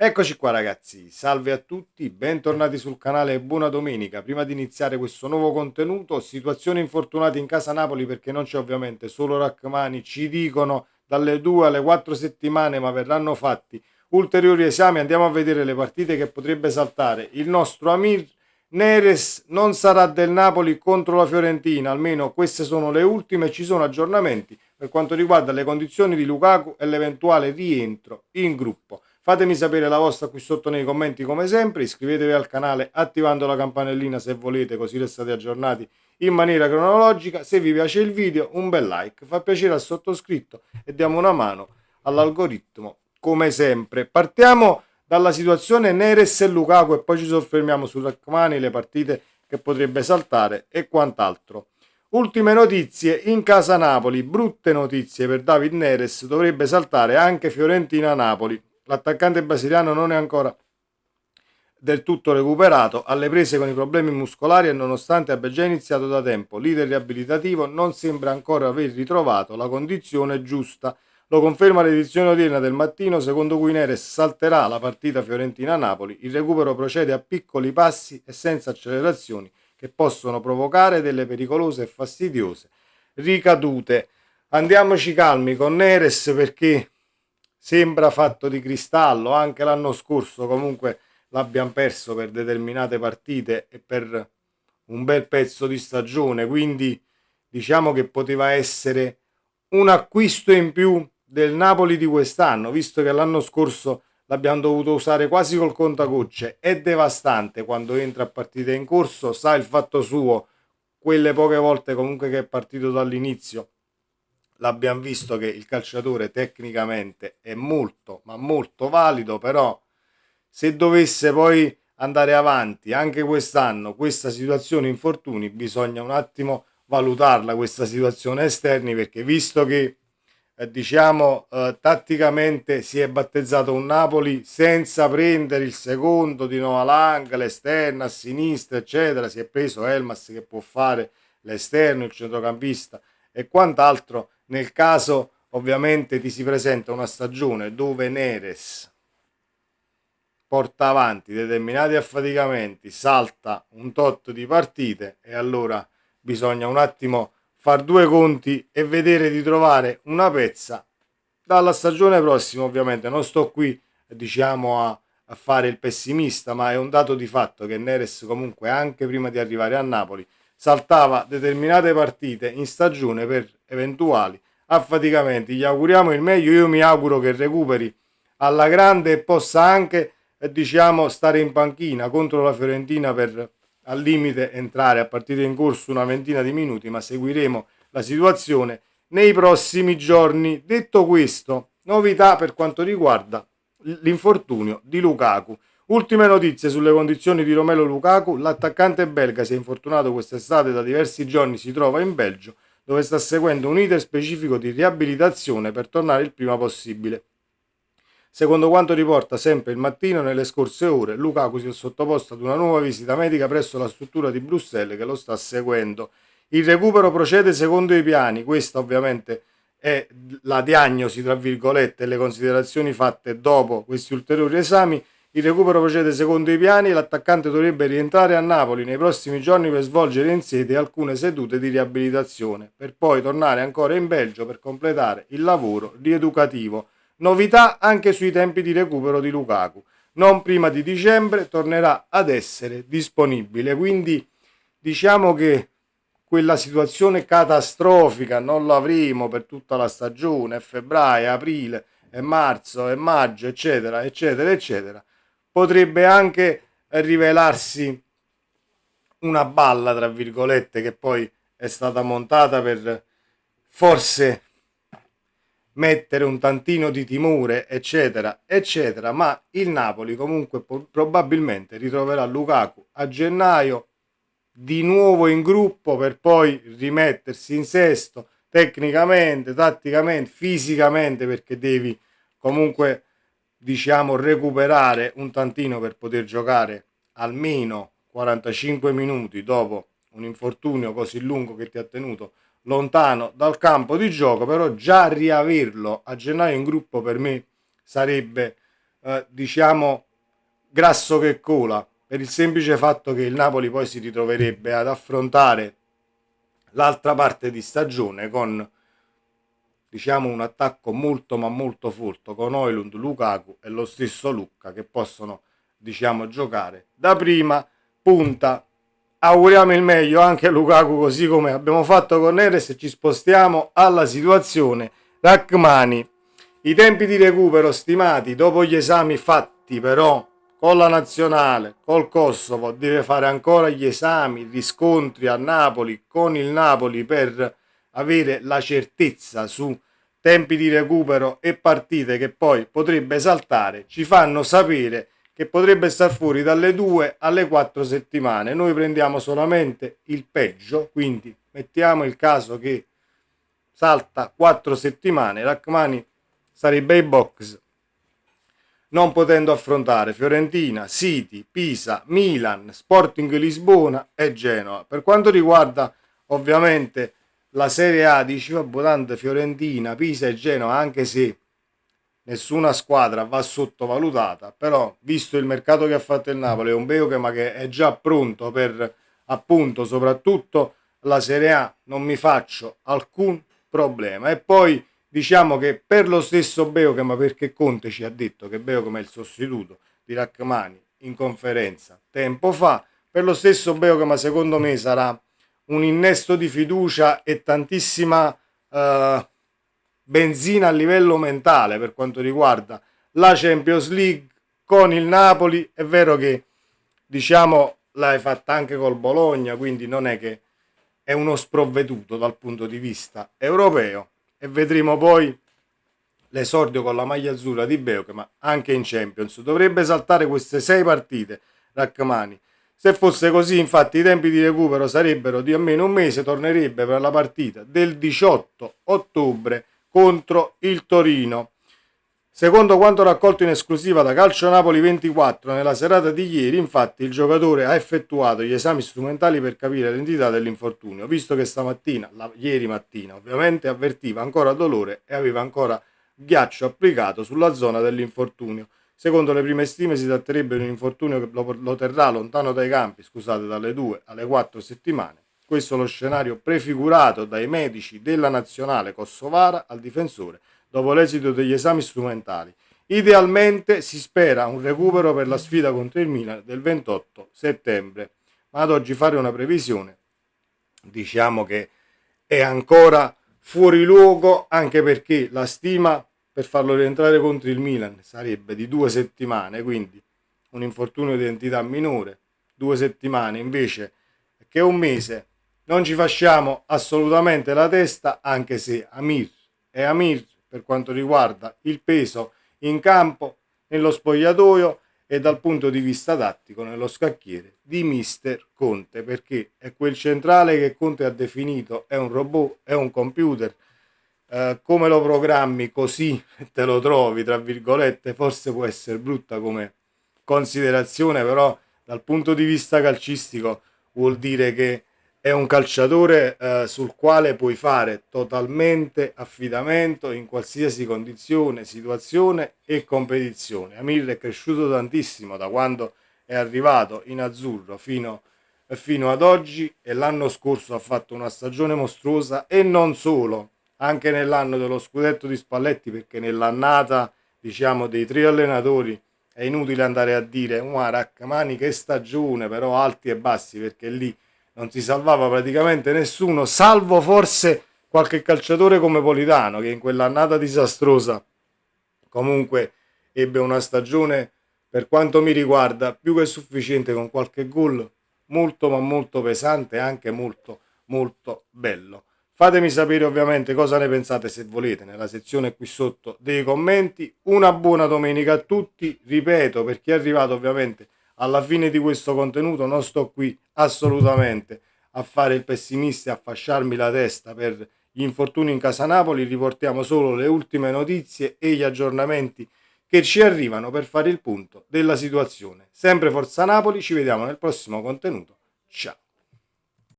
Eccoci qua ragazzi, salve a tutti, bentornati sul canale e buona domenica. Prima di iniziare questo nuovo contenuto, situazioni infortunate in casa Napoli perché non c'è ovviamente solo Rachmani, ci dicono dalle 2 alle 4 settimane ma verranno fatti ulteriori esami, andiamo a vedere le partite che potrebbe saltare. Il nostro Amir Neres non sarà del Napoli contro la Fiorentina, almeno queste sono le ultime, ci sono aggiornamenti per quanto riguarda le condizioni di Lukaku e l'eventuale rientro in gruppo. Fatemi sapere la vostra qui sotto nei commenti come sempre, iscrivetevi al canale attivando la campanellina se volete, così restate aggiornati in maniera cronologica. Se vi piace il video un bel like, fa piacere al sottoscritto e diamo una mano all'algoritmo come sempre. Partiamo dalla situazione Neres e Lukaku e poi ci soffermiamo su Rachmani, le partite che potrebbe saltare e quant'altro. Ultime notizie in casa Napoli, brutte notizie per David Neres, dovrebbe saltare anche Fiorentina-Napoli. L'attaccante brasiliano non è ancora del tutto recuperato, alle prese con i problemi muscolari e nonostante abbia già iniziato da tempo l'iter riabilitativo non sembra ancora aver ritrovato la condizione giusta. Lo conferma l'edizione odierna del Mattino, secondo cui Neres salterà la partita Fiorentina-Napoli. Il recupero procede a piccoli passi e senza accelerazioni che possono provocare delle pericolose e fastidiose ricadute. Andiamoci calmi con Neres perché sembra fatto di cristallo, anche l'anno scorso comunque l'abbiamo perso per determinate partite e per un bel pezzo di stagione, quindi diciamo che poteva essere un acquisto in più del Napoli di quest'anno, visto che l'anno scorso l'abbiamo dovuto usare quasi col contagocce. È devastante quando entra a partite in corso, sa il fatto suo, quelle poche volte comunque che è partito dall'inizio l'abbiamo visto che il calciatore tecnicamente è molto ma molto valido, però se dovesse poi andare avanti anche quest'anno questa situazione infortuni bisogna un attimo valutarla questa situazione esterni, perché visto che tatticamente si è battezzato un Napoli senza prendere il secondo di Novalanga, l'esterno a sinistra eccetera, si è preso Elmas che può fare l'esterno, il centrocampista e quant'altro. Nel caso ovviamente ti si presenta una stagione dove Neres porta avanti determinati affaticamenti, salta un tot di partite e allora bisogna un attimo far due conti e vedere di trovare una pezza dalla stagione prossima. Ovviamente non sto qui a fare il pessimista, ma è un dato di fatto che Neres comunque anche prima di arrivare a Napoli saltava determinate partite in stagione per eventuali affaticamenti. Gli auguriamo il meglio, io mi auguro che recuperi alla grande e possa anche stare in panchina contro la Fiorentina per al limite entrare a partita in corso una ventina di minuti, ma seguiremo la situazione nei prossimi giorni. Detto questo, novità per quanto riguarda l'infortunio di Lukaku. Ultime notizie sulle condizioni di Romelu Lukaku. L'attaccante belga si è infortunato quest'estate, da diversi giorni si trova in Belgio dove sta seguendo un iter specifico di riabilitazione per tornare il prima possibile. Secondo quanto riporta sempre il Mattino, nelle scorse ore Lukaku si è sottoposto ad una nuova visita medica presso la struttura di Bruxelles che lo sta seguendo. Il recupero procede secondo i piani, questa ovviamente è la diagnosi tra virgolette e le considerazioni fatte dopo questi ulteriori esami. Il recupero procede secondo i piani, l'attaccante dovrebbe rientrare a Napoli nei prossimi giorni per svolgere in sede alcune sedute di riabilitazione, per poi tornare ancora in Belgio per completare il lavoro rieducativo. Novità anche sui tempi di recupero di Lukaku. Non prima di dicembre tornerà ad essere disponibile. Quindi diciamo che quella situazione catastrofica non l'avremo per tutta la stagione, è febbraio, aprile, è marzo, è maggio, eccetera, eccetera, eccetera. Potrebbe anche rivelarsi una balla, tra virgolette, che poi è stata montata per forse mettere un tantino di timore, eccetera, eccetera, ma il Napoli comunque probabilmente ritroverà Lukaku a gennaio di nuovo in gruppo per poi rimettersi in sesto tecnicamente, tatticamente, fisicamente, perché devi comunque recuperare un tantino per poter giocare almeno 45 minuti dopo un infortunio così lungo che ti ha tenuto lontano dal campo di gioco. Però già riaverlo a gennaio in gruppo per me sarebbe diciamo grasso che cola, per il semplice fatto che il Napoli poi si ritroverebbe ad affrontare l'altra parte di stagione con, diciamo, un attacco molto ma molto folto con Højlund, Lukaku e lo stesso Lucca che possono, diciamo, giocare da prima punta. Auguriamo il meglio anche a Lukaku, così come abbiamo fatto con Neres, e ci spostiamo alla situazione Rachmani. I tempi di recupero stimati dopo gli esami fatti però con la nazionale, col Kosovo, deve fare ancora gli esami, gli riscontri a Napoli, con il Napoli, per avere la certezza su tempi di recupero e partite che poi potrebbe saltare, ci fanno sapere che potrebbe star fuori dalle 2 alle 4 settimane. Noi prendiamo solamente il peggio, quindi mettiamo il caso che salta 4 settimane, Rachmani sarebbe ai box, non potendo affrontare Fiorentina, City, Pisa, Milan, Sporting Lisbona e Genoa. Per quanto riguarda ovviamente la Serie A, dici vabbè, tanto Fiorentina, Pisa e Genoa, anche se nessuna squadra va sottovalutata, però visto il mercato che ha fatto il Napoli, è un Beukema che è già pronto per, appunto, soprattutto la Serie A, non mi faccio alcun problema. E poi diciamo che per lo stesso Beukema, perché Conte ci ha detto che Beukema è il sostituto di Rachmani in conferenza tempo fa, per lo stesso Beukema secondo me sarà un innesto di fiducia e tantissima benzina a livello mentale per quanto riguarda la Champions League con il Napoli. È vero che, diciamo, l'hai fatta anche col Bologna, quindi non è che è uno sprovveduto dal punto di vista europeo, e vedremo poi l'esordio con la maglia azzurra di Beukema anche in Champions. Dovrebbe saltare queste 6 partite Rachmani. Se fosse così, infatti, i tempi di recupero sarebbero di almeno un mese, tornerebbe per la partita del 18 ottobre contro il Torino. Secondo quanto raccolto in esclusiva da Calcio Napoli 24, nella serata di ieri, infatti, il giocatore ha effettuato gli esami strumentali per capire l'entità dell'infortunio, visto che stamattina, ieri mattina, ovviamente avvertiva ancora dolore e aveva ancora ghiaccio applicato sulla zona dell'infortunio. Secondo le prime stime si tratterebbe di un infortunio che lo terrà lontano dai campi, scusate, dalle 2 alle 4 settimane. Questo è lo scenario prefigurato dai medici della nazionale kosovara al difensore dopo l'esito degli esami strumentali. Idealmente si spera un recupero per la sfida contro il Milan del 28 settembre, ma ad oggi fare una previsione, diciamo che è ancora fuori luogo, anche perché la stima per farlo rientrare contro il Milan sarebbe di 2 settimane, quindi un infortunio di entità minore. 2 settimane invece che un mese, non ci facciamo assolutamente la testa, anche se Amir è Amir per quanto riguarda il peso in campo, nello spogliatoio e dal punto di vista tattico nello scacchiere di mister Conte, perché è quel centrale che Conte ha definito è un robot, è un computer, come lo programmi così te lo trovi, tra virgolette. Forse può essere brutta come considerazione, però dal punto di vista calcistico vuol dire che è un calciatore sul quale puoi fare totalmente affidamento in qualsiasi condizione, situazione e competizione. Amir è cresciuto tantissimo da quando è arrivato in azzurro fino ad oggi, e l'anno scorso ha fatto una stagione mostruosa, e non solo, anche nell'anno dello scudetto di Spalletti, perché nell'annata, diciamo, dei 3 allenatori è inutile andare a dire Rachmani che stagione, però alti e bassi, perché lì non si salvava praticamente nessuno, salvo forse qualche calciatore come Politano, che in quell'annata disastrosa comunque ebbe una stagione, per quanto mi riguarda, più che sufficiente, con qualche gol molto ma molto pesante e anche molto molto bello. Fatemi sapere ovviamente cosa ne pensate, se volete, nella sezione qui sotto dei commenti. Una buona domenica a tutti, ripeto, per chi è arrivato ovviamente alla fine di questo contenuto, non sto qui assolutamente a fare il pessimista e a fasciarmi la testa per gli infortuni in casa Napoli, riportiamo solo le ultime notizie e gli aggiornamenti che ci arrivano per fare il punto della situazione. Sempre Forza Napoli, ci vediamo nel prossimo contenuto. Ciao!